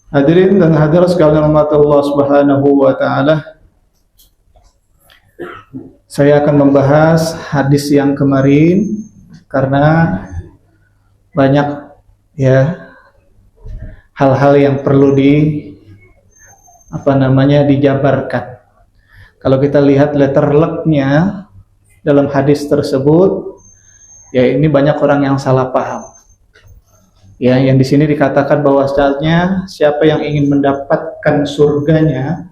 Hadirin dan hadirat sekalian rahmat Allah Subhanahu wa taala. Saya akan membahas hadis yang kemarin karena banyak ya hal-hal yang perlu dijabarkan. Kalau kita lihat letter luck-nya dalam hadis tersebut, ya ini banyak orang yang salah paham. Ya, yang di sini dikatakan bahwasanya siapa yang ingin mendapatkan surganya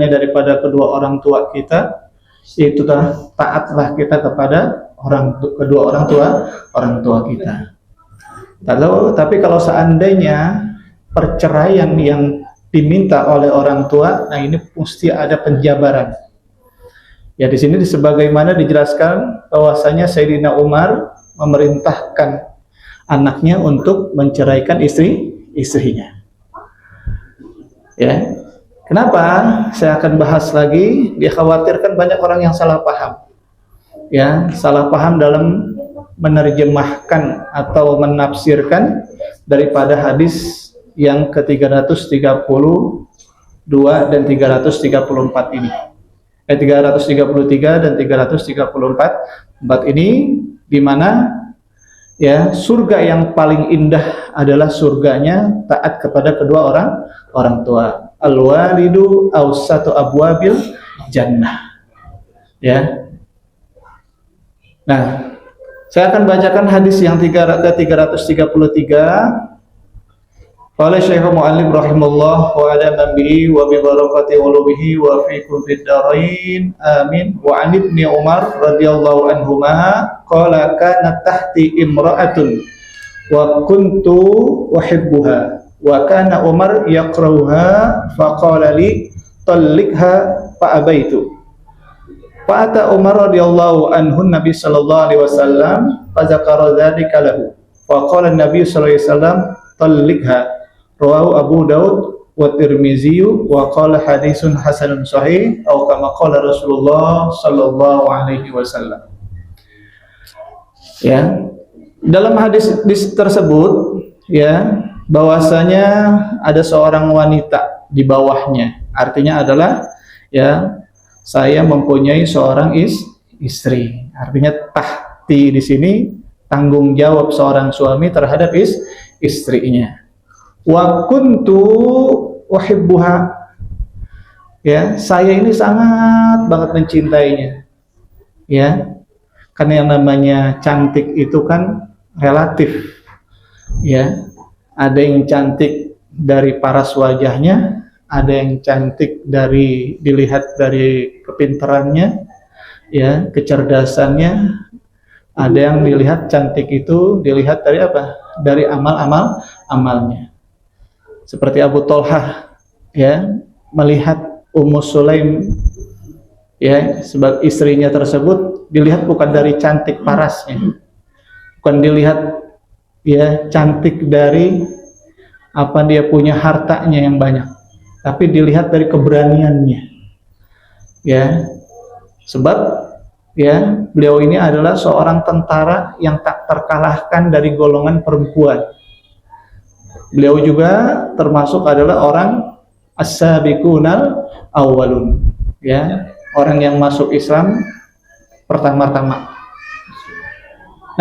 daripada kedua orang tua kita, yaitu taatlah kita kepada kedua orang tua kita. Tapi kalau seandainya perceraian yang diminta oleh orang tua, nah ini mesti ada penjabaran. Ya, di sini sebagaimana dijelaskan bahwasanya Sayyidina Umar memerintahkan anaknya untuk menceraikan istrinya. Ya. Kenapa? Saya akan bahas lagi. Dikhawatirkan banyak orang yang salah paham. Ya, salah paham dalam menerjemahkan atau menafsirkan daripada hadis yang ke-332 dan 334 ini. 333 dan 334 ini di mana ya, surga yang paling indah adalah surganya taat kepada kedua orang tua. Al-walidu awsatu abwabil jannah. Ya. Nah, saya akan bacakan hadis yang ke-333. Qala Syekh Mu'allim rahimahullah wa ala bihi wa bi barakati ulumihi wa fikum fid darain amin. Wa an ibni Umar radhiyallahu anhuma qala kanat tahti imra'atun wa kuntu uhibbuha wa kana Umar yaqra'uha fa qala li talliqha fa abaitu. Fa ata Umar radhiyallahu anhu Nabi sallallahu alaihi wasallam fa zakara dzalika lahu. Fa qala Nabi sallallahu alaihi wasallam talliqha. Rawahu Abu Daud wa Tirmizi wa qala hadisun hasanun sahih atau kama qala Rasulullah sallallahu alaihi wasallam. Ya. Dalam hadis tersebut ya bahwasanya ada seorang wanita di bawahnya. Artinya adalah ya saya mempunyai seorang istri. Artinya tahti di sini tanggung jawab seorang suami terhadap istrinya. Wa kuntu uhibbuha, ya saya ini sangat banget mencintainya, ya karena yang namanya cantik itu kan relatif, ya ada yang cantik dari paras wajahnya, ada yang cantik dilihat dari kepintarannya, ya kecerdasannya, ada yang dilihat cantik itu dilihat dari apa? Dari amalnya. Seperti Abu Tolhah ya melihat Ummu Sulaim ya sebagai istrinya tersebut dilihat bukan dari cantik parasnya, bukan dilihat ya cantik dari apa dia punya hartanya yang banyak, tapi dilihat dari keberaniannya ya, sebab ya beliau ini adalah seorang tentara yang tak terkalahkan dari golongan perempuan. Beliau juga termasuk adalah orang as-sabiqunal awwalun, ya, orang yang masuk Islam pertama-tama.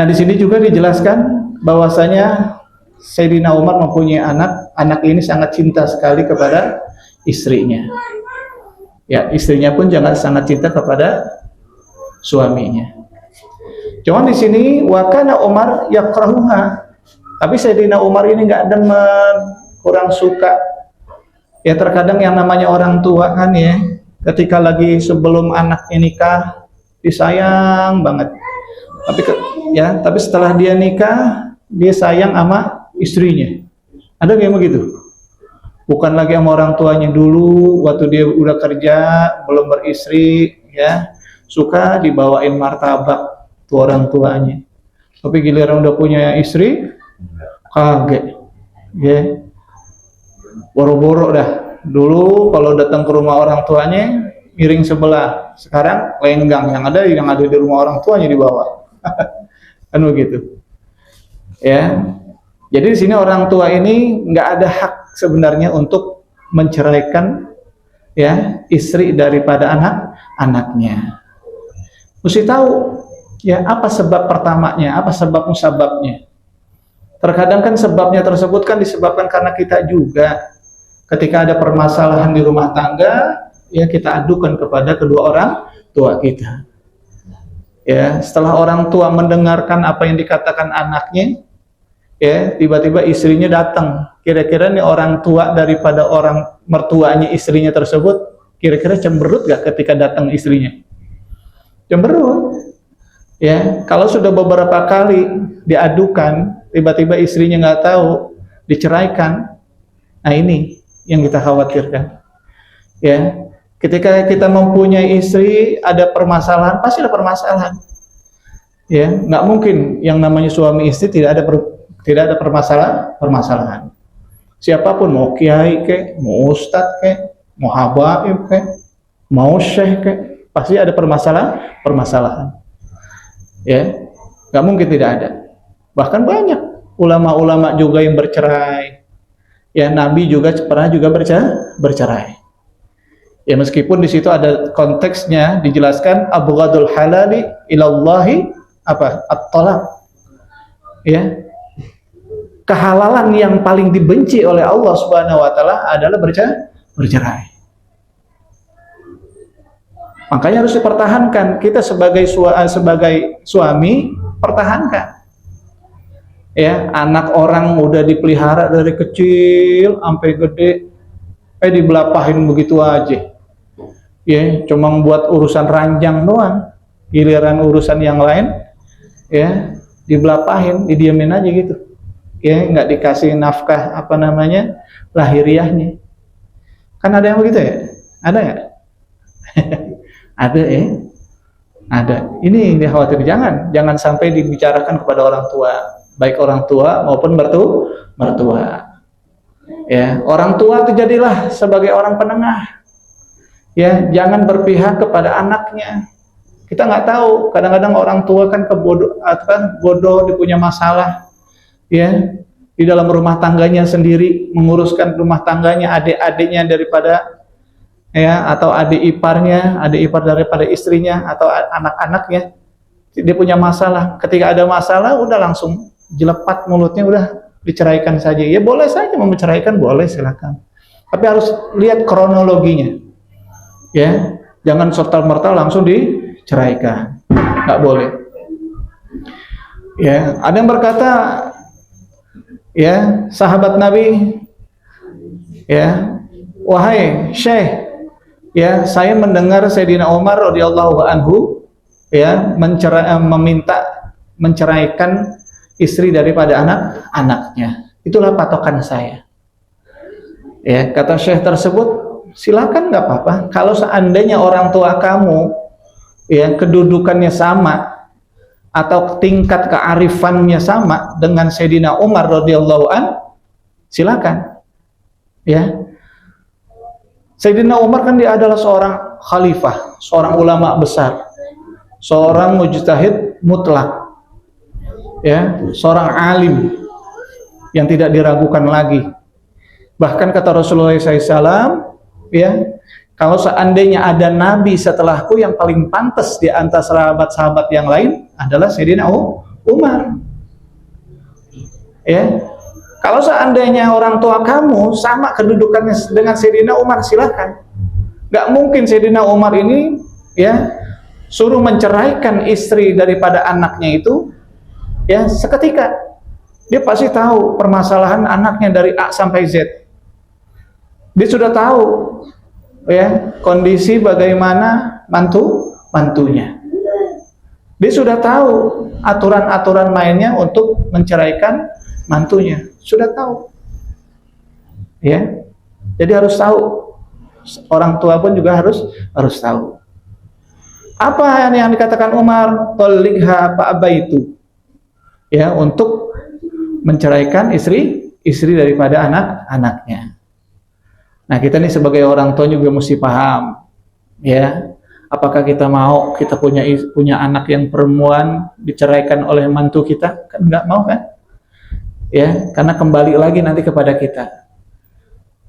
Nah, di sini juga dijelaskan bahwasanya Sayyidina Umar mempunyai anak ini sangat cinta sekali kepada istrinya. Ya, istrinya pun sangat cinta kepada suaminya. Cuman di sini wa kana Umar yakrahuha. Tapi Sayyidina Umar ini nggak demen, kurang suka. Ya terkadang yang namanya orang tua kan ya, ketika lagi sebelum anaknya nikah disayang banget. Tapi setelah dia nikah, dia sayang sama istrinya. Ada kayak begitu? Bukan lagi sama orang tuanya dulu, waktu dia udah kerja, belum beristri, ya suka dibawain martabak tuh orang tuanya. Tapi giliran udah punya istri, kaget, ya, boro-boro dah. Dulu kalau datang ke rumah orang tuanya miring sebelah, sekarang lenggang, yang ada di rumah orang tuanya dibawa, kan begitu, ya. Jadi di sini orang tua ini nggak ada hak sebenarnya untuk menceraikan ya istri daripada anak-anaknya. Mesti tahu ya apa sebab pertamanya, apa sebab musababnya. Terkadang kan sebabnya tersebut kan disebabkan karena kita juga. Ketika ada permasalahan di rumah tangga, ya kita adukan kepada kedua orang tua kita. Ya, setelah orang tua mendengarkan apa yang dikatakan anaknya, ya tiba-tiba istrinya datang. Kira-kira nih orang tua daripada orang mertuanya istrinya tersebut, kira-kira cemberut gak ketika datang istrinya? Cemberut. Ya, kalau sudah beberapa kali diadukan, tiba-tiba istrinya nggak tahu, diceraikan. Nah ini yang kita khawatirkan. Ya, ketika kita mempunyai istri, ada permasalahan, pasti ada permasalahan. Ya, nggak mungkin yang namanya suami istri tidak ada permasalahan. Siapapun, mau kiai ke, mau ustadz ke, mau habaib ke, mau syekh ke, pasti ada permasalahan. Ya, nggak mungkin tidak ada. Bahkan banyak ulama-ulama juga yang bercerai. Ya, Nabi juga pernah bercerai. Ya, meskipun di situ ada konteksnya dijelaskan abghadul halali ilallahi apa? At-talaq. Ya. Kehalalan yang paling dibenci oleh Allah Subhanahu wa taala adalah bercerai. Makanya harus dipertahankan. Kita sebagai suami pertahankan. Ya, anak orang udah dipelihara dari kecil sampai gede, dibelapahin begitu aja. Ya, cuma buat urusan ranjang doang. Giliran urusan yang lain, ya, dibelapahin, didiamin aja gitu. Ya, nggak dikasih nafkah apa namanya lahiriahnya. Kan ada yang begitu ya? Ada nggak? Ada ya. Ada. Ini khawatir jangan sampai dibicarakan kepada orang tua. Baik orang tua maupun mertua. Ya, orang tua itu jadilah sebagai orang penengah. Ya, jangan berpihak kepada anaknya. Kita nggak tahu, kadang-kadang orang tua kan bodoh, dia punya masalah. Ya, di dalam rumah tangganya sendiri, menguruskan rumah tangganya, adik-adiknya daripada ya, atau adik ipar daripada istrinya atau anak-anaknya. Dia punya masalah. Ketika ada masalah, udah langsung jelepat mulutnya, udah diceraikan saja. Ya boleh saja menceraikan, boleh silakan. Tapi harus lihat kronologinya. Ya, jangan serta-merta langsung diceraikan. Nggak boleh. Ya, ada yang berkata, ya sahabat Nabi, ya wahai Syekh, ya saya mendengar Sayyidina Umar radhiyallahu anhu ya meminta menceraikan istri daripada anak-anaknya. Itulah patokan saya. Ya, kata Syekh tersebut, silakan nggak apa-apa. Kalau seandainya orang tua kamu ya kedudukannya sama atau tingkat kearifannya sama dengan Sayyidina Umar radhiyallahu an, silakan. Ya. Sayyidina Umar kan dia adalah seorang khalifah, seorang ulama besar, seorang mujtahid mutlak. Ya, seorang alim yang tidak diragukan lagi. Bahkan kata Rasulullah SAW, ya, kalau seandainya ada nabi setelahku, yang paling pantas di antara sahabat-sahabat yang lain adalah Sayyidina Umar. Ya, kalau seandainya orang tua kamu sama kedudukannya dengan Sayyidina Umar, silakan. Gak mungkin Sayyidina Umar ini ya suruh menceraikan istri daripada anaknya itu ya seketika. Dia pasti tahu permasalahan anaknya dari A sampai Z. Dia sudah tahu ya kondisi bagaimana mantunya. Dia sudah tahu aturan-aturan mainnya untuk menceraikan mantunya. Sudah tahu. Ya. Jadi harus tahu. Orang tua pun juga harus tahu. Apa yang dikatakan Umar? Talikha fa'abaitu. Ya, untuk menceraikan istri daripada anak-anaknya. Nah, kita nih sebagai orang tua juga mesti paham, ya. Apakah kita mau kita punya anak yang perempuan diceraikan oleh mantu kita? Kan nggak mau kan? Ya, karena kembali lagi nanti kepada kita.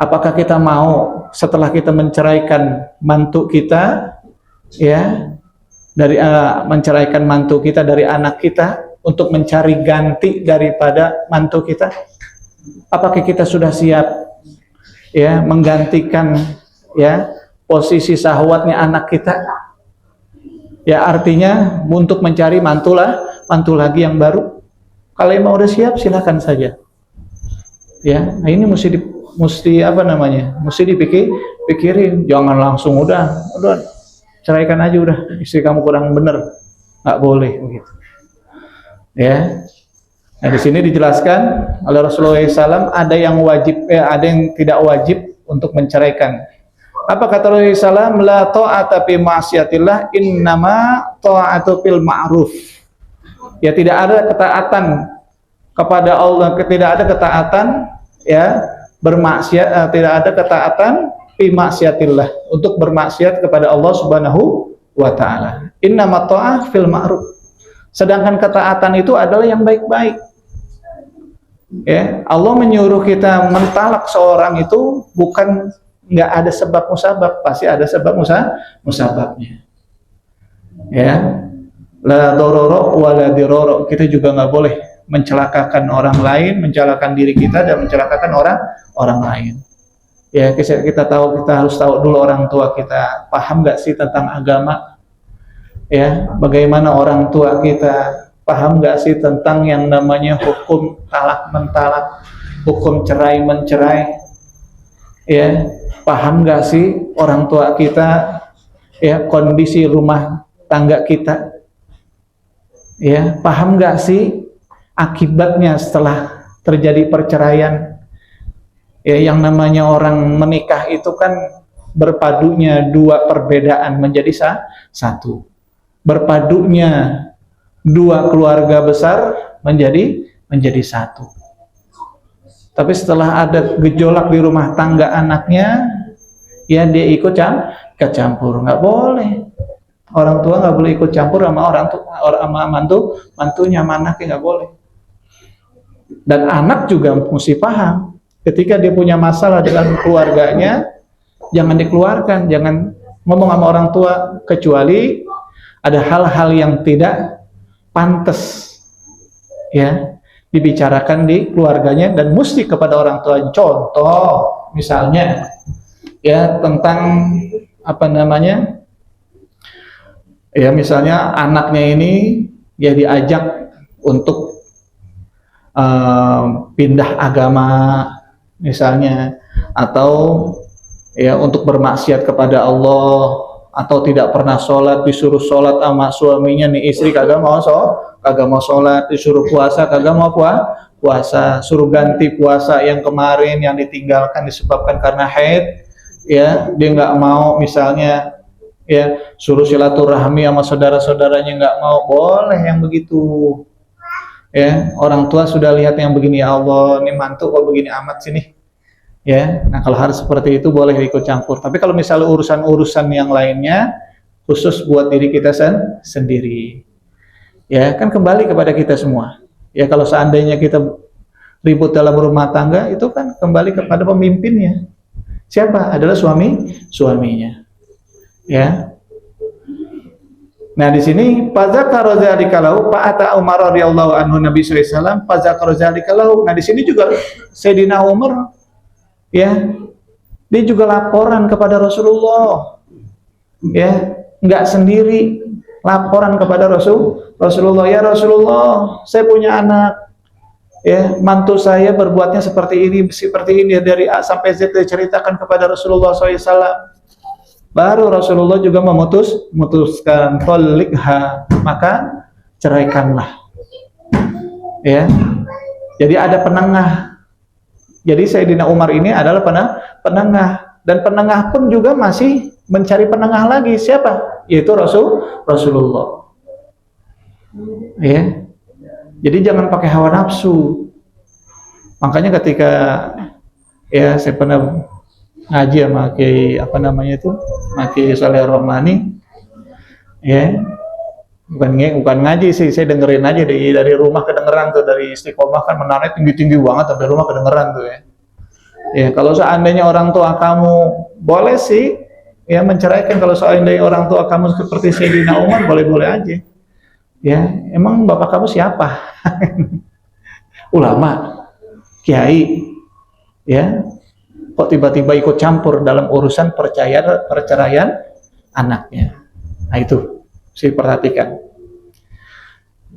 Apakah kita mau setelah kita menceraikan mantu kita, ya, dari menceraikan mantu kita dari anak kita untuk mencari ganti daripada mantu kita? Apakah kita sudah siap, ya, menggantikan, ya, posisi syahwatnya anak kita? Ya, artinya untuk mencari mantu lagi yang baru. Kalau emang udah siap, silakan saja. Ya, nah ini mesti dipikirin. Jangan langsung udah ceraikan aja udah, istri kamu kurang bener, nggak boleh begitu. Ya, nah di sini dijelaskan oleh Rasulullah SAW ada yang wajib, ada yang tidak wajib untuk menceraikan. Apa kata Rasulullah SAW? La ta'ata fi ma'siyatillah, innama ta'atu fil ma'ruf. Ya, tidak ada ketaatan kepada Allah, tidak ada ketaatan, ya, bermaksiat, tidak ada ketaatan fi maksiatillah, untuk bermaksiat kepada Allah Subhanahu wa taala. Innama ta'ah fil ma'ruf. Sedangkan ketaatan itu adalah yang baik-baik. Ya, Allah menyuruh kita mentalak seorang itu bukan nggak ada sebab musabab, pasti ada sebab musababnya. Ya. La dororo wa la diroro. Kita juga nggak boleh mencelakakan orang lain, mencelakakan diri kita dan mencelakakan orang lain. Ya, kita harus tahu dulu orang tua kita paham nggak sih tentang agama. Ya, bagaimana orang tua kita paham nggak sih tentang yang namanya hukum talak mentalak, hukum cerai mencerai. Ya, paham nggak sih orang tua kita, ya, kondisi rumah tangga kita. Ya, paham nggak sih akibatnya setelah terjadi perceraian? Ya, yang namanya orang menikah itu kan berpadunya dua perbedaan menjadi satu. Berpadunya dua keluarga besar menjadi satu. Tapi setelah ada gejolak di rumah tangga anaknya, ya dia ikut campur. Nggak boleh. Orang tua nggak boleh ikut campur sama mantunya, sama anaknya nggak boleh. Dan anak juga mesti paham, ketika dia punya masalah dengan keluarganya, jangan dikeluarkan, jangan ngomong sama orang tua, kecuali ada hal-hal yang tidak pantas, ya, dibicarakan di keluarganya dan mesti kepada orang tua. Contoh, misalnya, ya, tentang apa namanya? Ya, misalnya anaknya ini ya diajak untuk pindah agama misalnya, atau ya untuk bermaksiat kepada Allah, atau tidak pernah sholat, disuruh sholat sama suaminya, nih istri kagak mau sholat, disuruh puasa kagak mau puasa, suruh ganti puasa yang kemarin yang ditinggalkan disebabkan karena haid, ya dia nggak mau misalnya. Ya, suruh silaturahmi sama saudara-saudaranya nggak mau, boleh yang begitu. Ya, orang tua sudah lihat yang begini, ya Allah, ini mantu kok begini amat sini. Ya, nah kalau harus seperti itu boleh ikut campur. Tapi kalau misalnya urusan-urusan yang lainnya khusus buat diri kita sendiri. Ya, kan kembali kepada kita semua. Ya, kalau seandainya kita ribut dalam rumah tangga, itu kan kembali kepada pemimpinnya. Siapa? Adalah suaminya. Ya. Nah, di sini fadzakara dzalika lahu fa ata Umar radhiyallahu anhu Nabi sallallahu alaihi wasallam fadzakara dzalika lahu. Nah, di sini juga Sayyidina Umar, ya, dia juga laporan kepada Rasulullah. Ya, enggak sendiri, laporan kepada Rasulullah. Ya Rasulullah, saya punya anak. Ya, mantu saya berbuatnya seperti ini dari A sampai Z, diceritakan kepada Rasulullah SAW. Baru Rasulullah juga memutuskan talikha, maka ceraikanlah. Ya. Jadi ada penengah. Jadi Sayyidina Umar ini adalah penengah, dan penengah pun juga masih mencari penengah lagi. Siapa? Yaitu Rasulullah. Ya. Jadi jangan pakai hawa nafsu. Makanya ketika ya saya pernah ngaji sama Kiai Kiai Saleh Romani, ya, bukan ngaji sih, saya dengerin aja dari rumah kedengeran tuh, dari Istiqomah kan menariknya tinggi-tinggi banget, sampai rumah kedengeran tuh, ya. Ya, kalau seandainya orang tua kamu boleh sih ya menceraikan, kalau seandainya orang tua kamu seperti Sayyidina Umar boleh-boleh aja. Ya, emang bapak kamu siapa? Ulama, kiai, ya. Kok tiba-tiba ikut campur dalam urusan perceraian anaknya? Nah itu, sih perhatikan.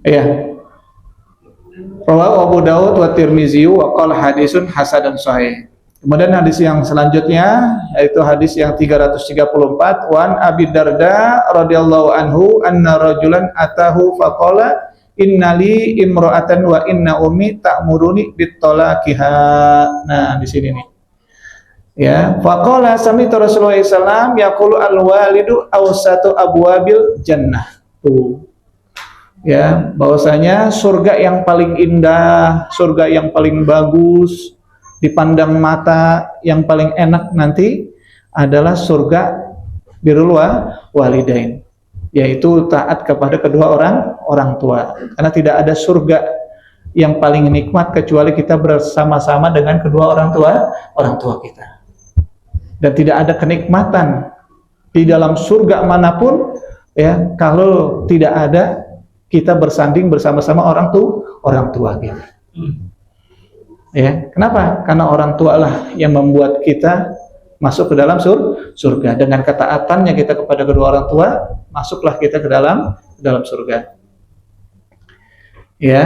Ya. Rawahu Abu Dawud wa Tirmizi wa qala hadisun hasanun sahih. Kemudian hadis yang selanjutnya yaitu hadis yang 334, wan Abi Darda radhiyallahu anhu anna rajulan atahu faqala innali imra'atan wa inna ummi ta'muruni bitolaqiha. Nah, di sini nih. Ya, faqala sami'tu Rasulullah sallallahu yaqulu al-walidu awsatu abwabil jannah. Tuh. Ya, bahwasanya surga yang paling indah, surga yang paling bagus dipandang mata, yang paling enak nanti adalah surga birrul walidain, yaitu taat kepada kedua orang tua. Karena tidak ada surga yang paling nikmat kecuali kita bersama-sama dengan kedua orang tua kita. Dan tidak ada kenikmatan di dalam surga manapun ya kalau tidak ada kita bersanding bersama-sama orang tua kita. Ya, kenapa? Karena orang tua lah yang membuat kita masuk ke dalam surga. Dengan ketaatannya kita kepada kedua orang tua, masuklah kita ke dalam surga. Ya.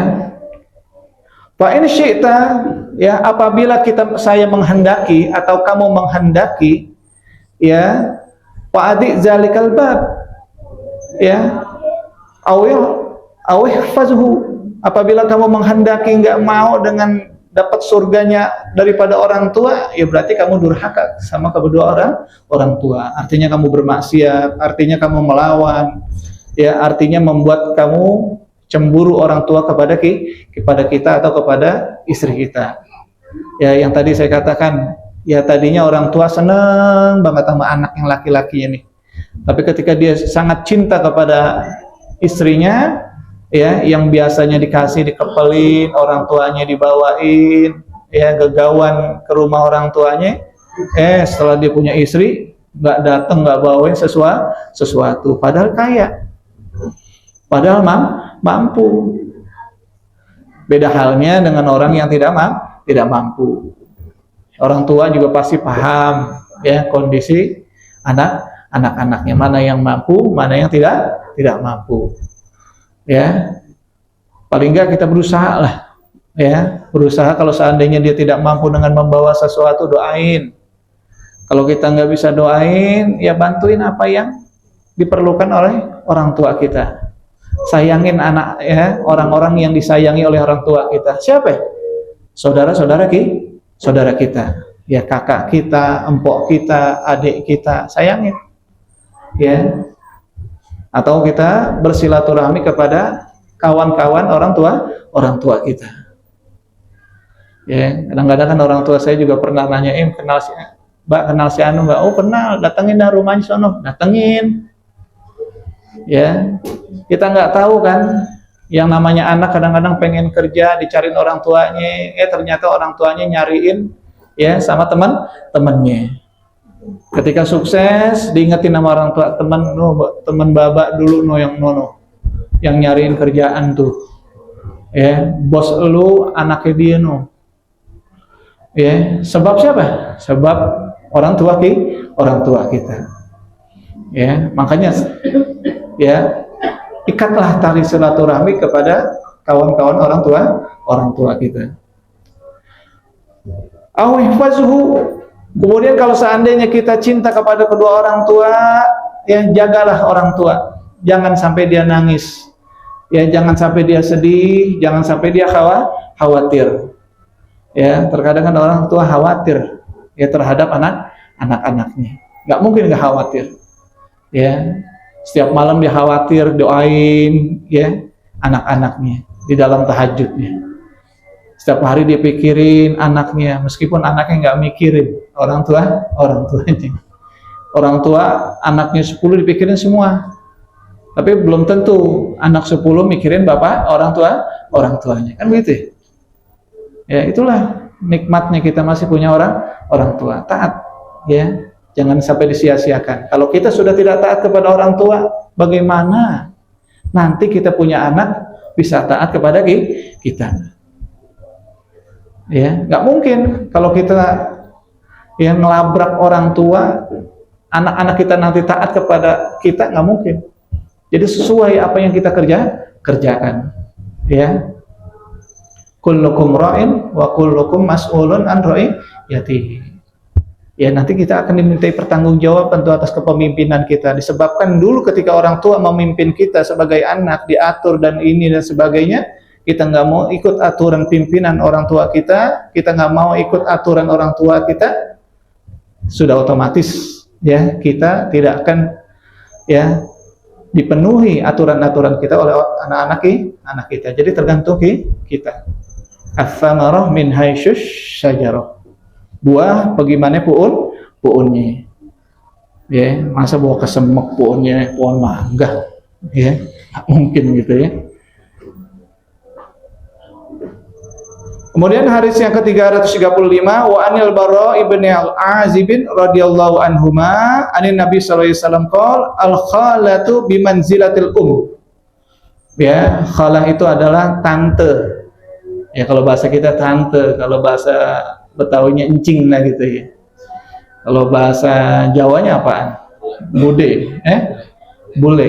Fa in syi'ta, ya, apabila saya menghendaki atau kamu menghendaki, ya, fa adi zalikal bab, ya, awih fazhu, apabila kamu menghendaki enggak mau dengan dapat surganya daripada orang tua, ya berarti kamu durhaka sama kedua orang tua. Artinya kamu bermaksiat, artinya kamu melawan, ya, artinya membuat kamu cemburu orang tua kepada kita atau kepada istri kita. Ya, yang tadi saya katakan, ya tadinya orang tua seneng banget sama anak yang laki-lakinya nih. Tapi ketika dia sangat cinta kepada istrinya, ya, yang biasanya dikepelin, orang tuanya dibawain, ya, gegawan ke rumah orang tuanya, setelah dia punya istri, nggak datang, nggak bawain sesuatu, padahal kaya, padahal mampu. Beda halnya dengan orang yang tidak mampu. Orang tua juga pasti paham, ya, kondisi anak-anaknya, mana yang mampu, mana yang tidak mampu. Ya, paling enggak kita berusaha lah, ya, berusaha. Kalau seandainya dia tidak mampu dengan membawa sesuatu, doain. Kalau kita nggak bisa doain, ya bantuin apa yang diperlukan oleh orang tua kita. Sayangin anak, ya, orang-orang yang disayangi oleh orang tua kita. Siapa? Saudara kita, ya, kakak kita, empok kita, adik kita, sayangin, ya. Atau kita bersilaturahmi kepada kawan-kawan orang tua kita. Ya, kadang-kadang kan orang tua saya juga pernah nanyain, Mbak kenal si Anu Mbak? Oh kenal, datengin dah rumahnya sono, datengin. Ya, kita nggak tahu kan, yang namanya anak kadang-kadang pengen kerja, dicariin orang tuanya, ternyata orang tuanya nyariin, ya, sama teman-temannya. Ketika sukses, diingetin sama orang tua, teman babak dulu yang nyariin kerjaan tuh, ya, bos lu anaknya dia ya, sebab siapa? Sebab orang tua kita, ya, makanya, ya, ikatlah tali silaturahmi kepada kawan-kawan orang tua kita. Awihfazhu. Kemudian kalau seandainya kita cinta kepada kedua orang tua, ya, jagalah orang tua. Jangan sampai dia nangis. Ya, jangan sampai dia sedih, jangan sampai dia khawatir. Ya, terkadang kan orang tua khawatir, ya, terhadap anak-anaknya. Nggak mungkin nggak khawatir. Ya, setiap malam dia khawatir, doain, ya, anak-anaknya di dalam tahajudnya. Setiap hari dia pikirin anaknya, meskipun anaknya nggak mikirin orang tuanya. Orang tua anaknya 10 dipikirin semua, tapi belum tentu anak 10 mikirin bapak orang tuanya, kan begitu. Ya, itulah nikmatnya kita masih punya orang tua. Taat, ya. Jangan sampai disia-siakan. Kalau kita sudah tidak taat kepada orang tua, bagaimana nanti kita punya anak bisa taat kepada kita? Ya, nggak mungkin kalau kita yang ngelabrak orang tua, anak-anak kita nanti taat kepada kita, nggak mungkin. Jadi sesuai apa yang kita kerjakan, ya. Kullukum ra'in wa kullukum mas'ulun an ra'iyatihi. Ya, nanti kita akan dimintai pertanggungjawaban atas kepemimpinan kita. Disebabkan dulu ketika orang tua memimpin kita sebagai anak, diatur dan ini dan sebagainya, kita nggak mau ikut aturan pimpinan orang tua kita nggak mau ikut aturan orang tua kita, sudah otomatis ya kita tidak akan ya dipenuhi aturan-aturan kita oleh anak kita. Jadi tergantung kita. As-samarah min haitsus syajarah. Buah bagaimana puunnya. Ya, masa buah kesemek puunnya pohon mangga. Ya, mungkin gitu ya. Kemudian hadis yang ke-335, wa anil Bara ibn al-Azib radhiyallahu anhuma anin Nabi sallallahu alaihi wasallam qol al khalatu bimanzilatil Ya, khalah itu adalah tante. Ya, kalau bahasa kita tante, kalau bahasa Betawinya encing lah gitu ya. Kalau bahasa Jawanya apaan? Bude, bule.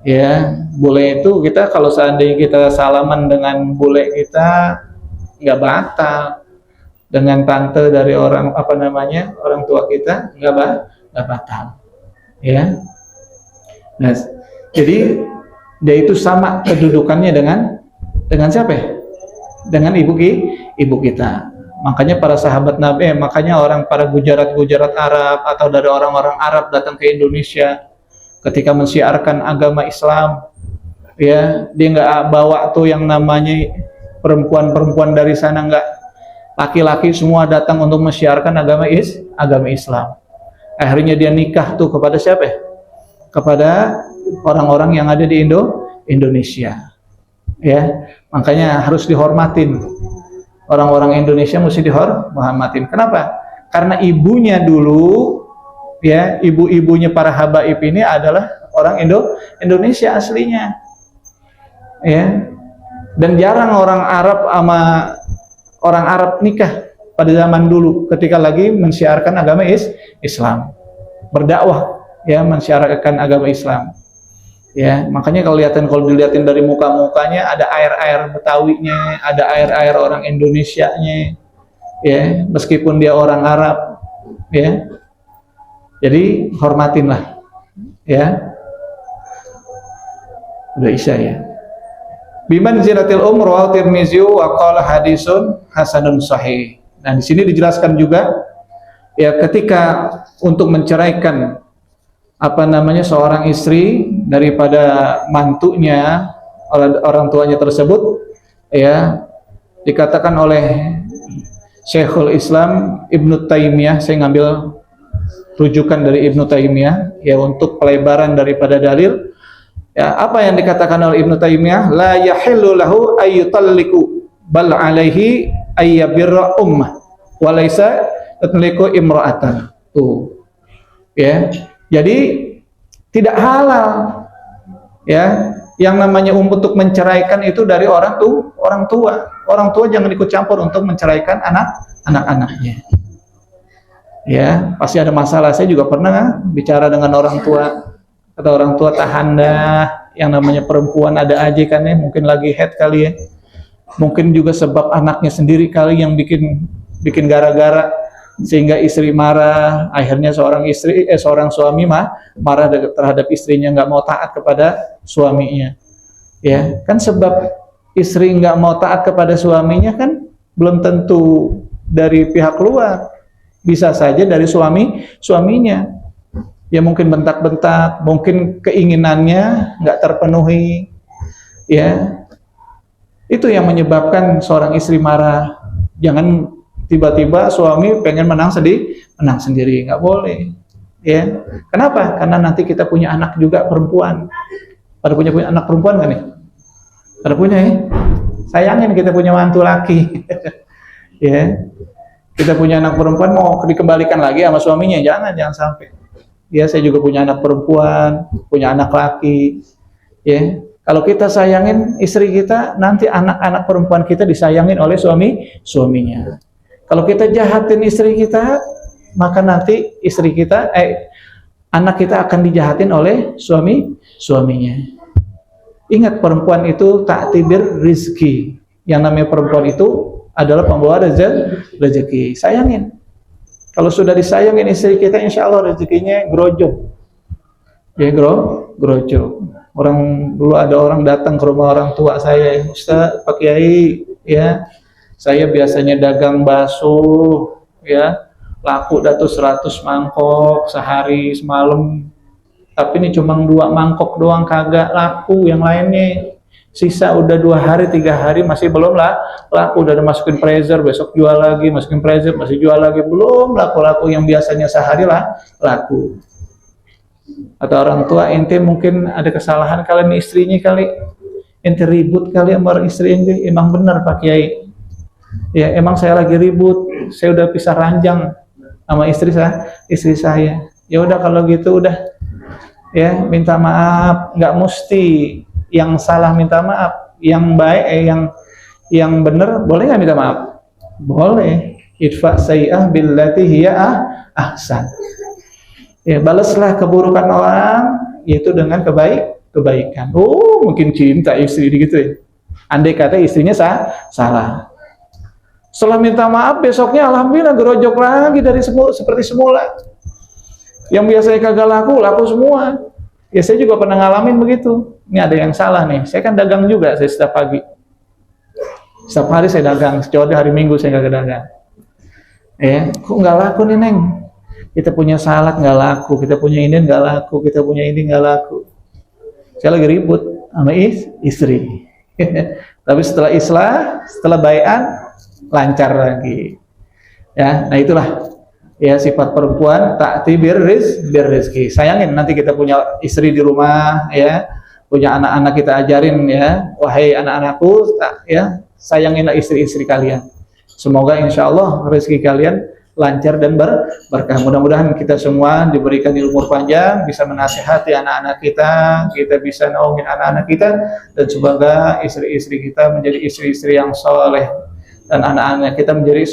Ya, bule itu kita kalau seandainya kita salaman dengan bule kita nggak batal. Dengan tante dari orang orang tua kita nggak batal. Ya. Nah, jadi dia itu sama kedudukannya dengan siapa ya? Dengan ibu kita. Makanya para sahabat Nabi, makanya para Gujarat Arab atau dari orang-orang Arab datang ke Indonesia ketika mensiarkan agama Islam, ya dia nggak bawa tuh yang namanya perempuan dari sana, nggak, laki-laki semua datang untuk mensiarkan agama Islam. Akhirnya dia nikah tuh kepada siapa ya? Kepada orang-orang yang ada di Indonesia. Ya, makanya harus dihormatin. Orang-orang Indonesia mesti dihormatin. Kenapa? Karena ibunya dulu, ya, ibu-ibunya para habaib ini adalah orang Indonesia aslinya. Ya. Dan jarang orang Arab nikah pada zaman dulu ketika lagi mensiarkan agama Islam. Berdakwah, ya, mensiarkan agama Islam. Ya, makanya kalau dilihatin dari muka-mukanya ada air-air Betawinya, ada air-air orang Indonesianya. Ya, meskipun dia orang Arab, ya. Jadi hormatinlah. Ya. Udah Isya ya. Biman ziratil rawahu Tirmizi wa qala hadisun hasanun sahih. Nah, di sini dijelaskan juga ya ketika untuk menceraikan seorang istri daripada mantunya orang tuanya tersebut, ya, dikatakan oleh Syekhul Islam Ibnu Taimiyah, saya ngambil rujukan dari Ibnu Taimiyah ya untuk pelebaran daripada dalil. Ya, apa yang dikatakan oleh Ibnu Taimiyah, la yahillu lahu ayyutalliqu bal alaihi ayyabirra ummah wa laisa tatliqu imra'atan. Tuh. Ya. Jadi tidak halal, ya, yang namanya untuk menceraikan itu dari orang tua. Orang tua jangan ikut campur untuk menceraikan anak-anaknya. Ya, pasti ada masalah. Saya juga pernah bicara dengan orang tua, kata orang tua tahan dah, yang namanya perempuan ada aja kan ya, mungkin lagi head kali ya. Mungkin juga sebab anaknya sendiri kali yang bikin gara-gara sehingga istri marah, akhirnya seorang suami marah terhadap istrinya, nggak mau taat kepada suaminya. Ya, kan sebab istri nggak mau taat kepada suaminya kan belum tentu dari pihak luar, bisa saja dari suaminya. Ya mungkin bentak-bentak, mungkin keinginannya nggak terpenuhi. Ya, itu yang menyebabkan seorang istri marah. Jangan tiba-tiba suami pengen menang sendiri, nggak boleh. Ya, kenapa? Karena nanti kita punya anak juga perempuan. Pada punya anak perempuan kan nih? Pada punya ya? Sayangin kita punya mantu laki. Ya. Kita punya anak perempuan mau dikembalikan lagi sama suaminya, jangan sampai. Ya, saya juga punya anak perempuan, punya anak laki. Ya. Kalau kita sayangin istri kita, nanti anak-anak perempuan kita disayangin oleh suaminya. Kalau kita jahatin istri kita, maka nanti anak kita akan dijahatin oleh suaminya. Ingat, perempuan itu taktibir rizki. Yang namanya perempuan itu adalah pembawa rezeki. Sayangin. Kalau sudah disayangin istri kita, insya Allah rezekinya grojok. Ya, grojok. Dulu ada orang datang ke rumah orang tua saya, Ustaz, Pak Kiai, ya, saya biasanya dagang bakso, ya, laku datus 100 mangkok sehari semalam, tapi ini cuma 2 mangkok doang kagak laku, yang lainnya sisa udah 2 hari 3 hari masih belum laku, udah masukin freezer, besok jual lagi, masukin freezer, masih jual lagi, belum laku yang biasanya sehari laku. Atau orang tua, ente mungkin ada kesalahan kalian istrinya kali, ente ribut kali sama istri ente. Emang benar Pak Kiai, ya emang saya lagi ribut, saya udah pisah ranjang sama istri saya. Ya udah kalau gitu udah, ya minta maaf, nggak mesti yang salah minta maaf, yang baik yang benar boleh nggak minta maaf? Boleh. Idfa sayyi'ah billati hiya ahsan. Ya, balaslah keburukan orang yaitu dengan kebaikan. Oh, mungkin cinta istri gitu ya. Andai kata istrinya salah. Setelah minta maaf, besoknya alhamdulillah gerojok lagi seperti semula. Yang biasanya kagak laku semua. Ya, saya juga pernah ngalamin begitu. Ini ada yang salah nih. Saya kan dagang juga, saya setiap pagi. Setiap hari saya dagang, kecuali hari Minggu saya kagak dagang. Ya, kok nggak laku nih, Neng? Kita punya salad nggak laku, kita punya ini nggak laku, kita punya ini nggak laku. Saya lagi ribut sama istri. Tapi setelah bai'an lancar lagi. Ya, nah itulah ya sifat perempuan, taktibir rizki. Sayangin nanti kita punya istri di rumah, ya, punya anak-anak, kita ajarin, ya, wahai anak-anakku, ya, sayanginlah istri-istri kalian. Semoga insya Allah rezeki kalian lancar dan berkah. Mudah-mudahan kita semua diberikan ilmu panjang, bisa menasihati anak-anak kita bisa naungin anak-anak kita, dan semoga istri-istri kita menjadi istri-istri yang soleh, dan anak-anak kita menjadi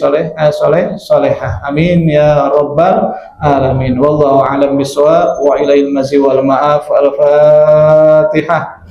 solehah. Amin ya rabbal alamin. Wallahu a'lam bishawab wa ilaihil mazhi wal ma'af. Al-Fatihah.